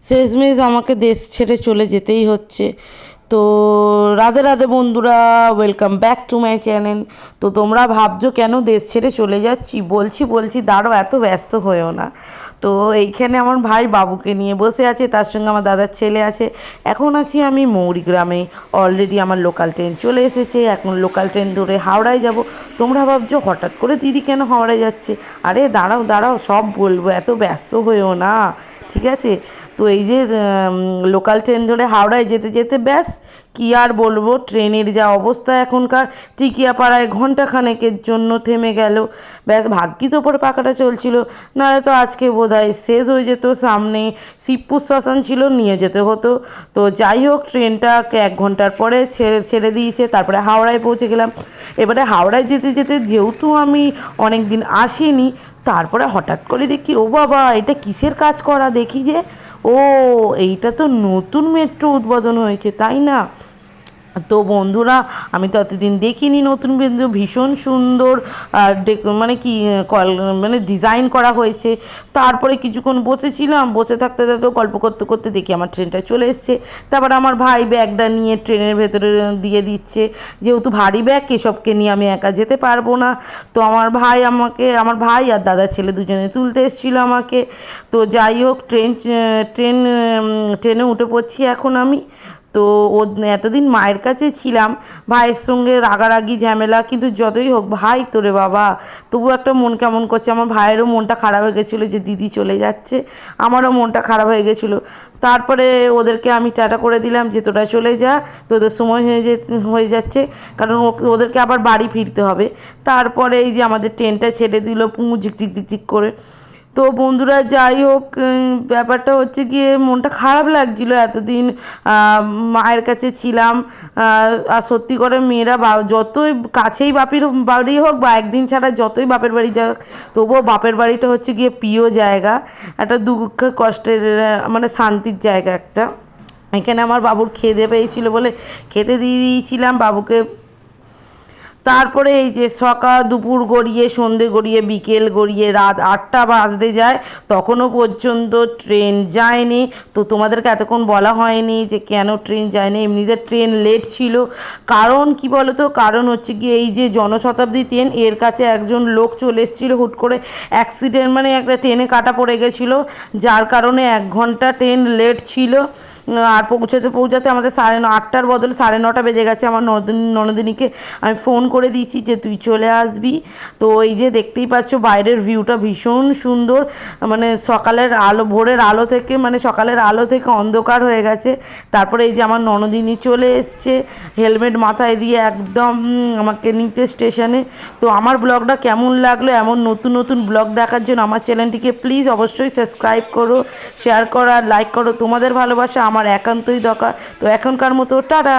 শেষমেশ আমাকে দেশ ছেড়ে চলে যেতেই হচ্ছে। তো রাধে রাধে বন্ধুরা, welcome back to my channel. তো তোমরা ভাবছো কেন দেশ ছেড়ে চলে যাচ্ছি, বলছি দাঁড়াও, এত ব্যস্ত হয়েও না। তো এইখানে আমার ভাই বাবুকে নিয়ে বসে আছে, তার সঙ্গে আমার দাদার ছেলে আছে। এখন আছি আমি মৌরিগ্রামে। অলরেডি আমার লোকাল ট্রেন চলে এসেছে, এখন লোকাল ট্রেন ধরে হাওড়ায় যাব। তোমরা ভাবছো হঠাৎ করে দিদি কেন হাওড়ায় যাচ্ছে। আরে দাঁড়াও সব বলবো, এত ব্যস্ত হয়েও না, ঠিক আছে? তো এই যে লোকাল ট্রেন ধরে হাওড়ায় যেতে যেতে ব্যাস কী আর বলবো, ট্রেনের যা অবস্থা এখনকার, টিকিয়াপাড়ায় ঘণ্টাখানেকের জন্য থেমে গেল। ব্যাস ভাগ্যিস ওপরে পাখাটা চলছিল, নাহলে তো আজকে বোধহয় শেষ হয়ে যেত। সামনে শিবপুর শ্মশান ছিল, নিয়ে যেতে হতো। তো যাই হোক, ট্রেনটাকে 1 ঘন্টার পরে ছেড়ে দিয়েছে, তারপরে হাওড়ায় পৌঁছে গেলাম। এবারে হাওড়ায় যেতে যেতে যেহেতু আমি অনেক দিন আসিনি, তারপরে হঠাৎ করে দেখি ও বাবা, এটা কিসের কাজ করা দেখি যে, ও এইটা তো নতুন মেট্রো উদ্বোধন হয়েছে, তাই না? তো বন্ধুরা, আমি তো এতদিন দেখিনি নতুন মেট্রো, ভীষণ সুন্দর মানে কি মানে ডিজাইন করা হয়েছে। তারপরে কিছুক্ষণ বসেছিলাম, বসে থাকতে থাকতে গল্প করতে করতে দেখি আমার ট্রেনটা চলে এসছে। তারপর আমার ভাই ব্যাগটা নিয়ে ট্রেনের ভেতরে দিয়ে দিচ্ছে, যেহেতু ভারী ব্যাগ, কেশবকে নিয়ে আমি একা যেতে পারবো না। তো আমার ভাই আর দাদার ছেলে দুজনে তুলতে এসেছিলো আমাকে। তো যাই হোক, ট্রেনে উঠে পড়ছি এখন আমি। তো এতদিন মায়ের কাছে ছিলাম, ভাইয়ের সঙ্গে রাগারাগি ঝামেলা, কিন্তু যতই হোক ভাই তো রে বাবা, তবু একটা মন কেমন করছে। আমার ভাইয়েরও মনটা খারাপ হয়ে গেছিলো যে দিদি চলে যাচ্ছে, আমারও মনটা খারাপ হয়ে গেছিলো। তারপরে ওদেরকে আমি টাটা করে দিলাম যে তোরা চলে যা, তোদের সময় হয়ে যাচ্ছে, কারণ ওদেরকে আবার বাড়ি ফিরতে হবে। তারপরে এই যে আমাদের ট্রেনটা ছেড়ে দিল পুঁ ঝিকঝিক করে। তো বন্ধুরা, যাই হোক, ব্যাপারটা হচ্ছে গিয়ে মনটা খারাপ লাগছিলো, এতদিন মায়ের কাছে ছিলাম। আর সত্যি করে মেয়েরা যতই কাছেই বাড়ি হোক, বা একদিন ছাড়া যতই বাপের বাড়ি যাক, তবুও বাপের বাড়িটা হচ্ছে গিয়ে প্রিয় জায়গা, একটা দুঃখ কষ্টের মানে শান্তির জায়গা একটা। এখানে আমার বাবুর খিদে পেয়েছিল বলে খেতে দিয়ে দিয়েছিলাম বাবুকে। তারপরে এই যে সকাল দুপুর গড়িয়ে, সন্ধে গড়িয়ে, বিকেল গড়িয়ে, রাত 8টা বাজতে যায়, তখনও পর্যন্ত ট্রেন যায়নি। তো তোমাদেরকে এতক্ষণ বলা হয়নি যে কেন ট্রেন যায়নি। এমনিতে ট্রেন লেট ছিল, কারণ কি বলো তো, কারণ হচ্ছে কি, এই যে জনশতাব্দী ট্রেন, এর কাছে একজন লোক চলে এসেছিলো হুট করে, অ্যাক্সিডেন্ট মানে একটা ট্রেনে কাটা পড়ে গেছিলো, যার কারণে 1 ঘন্টা ট্রেন লেট ছিল। আর পৌঁছাতে আমাদের 8টার বদলে 9:30 বেজে গেছে। আমার ননদিনীকে আমি ফোন করে দিয়েছি যে তুই চলে আসবি। তো এই যে দেখতেই পাচ্ছ, বাইরের ভিউটা ভীষণ সুন্দর, মানে ভোরের আলো থেকে, মানে সকালের আলো থেকে অন্ধকার হয়ে গেছে। তারপরে এই যে আমার ননদিনী চলে এসছে, হেলমেট মাথায় দিয়ে একদম আমাকে নিতে স্টেশনে। তো আমার ব্লগটা কেমন লাগলো, এমন নতুন নতুন ব্লগ দেখার জন্য আমার চ্যানেলটিকে প্লিজ অবশ্যই সাবস্ক্রাইব করো, শেয়ার করো আর লাইক করো। তোমাদের ভালোবাসা আমার একান্তই দরকার। তো এখনকার মতো টাটা।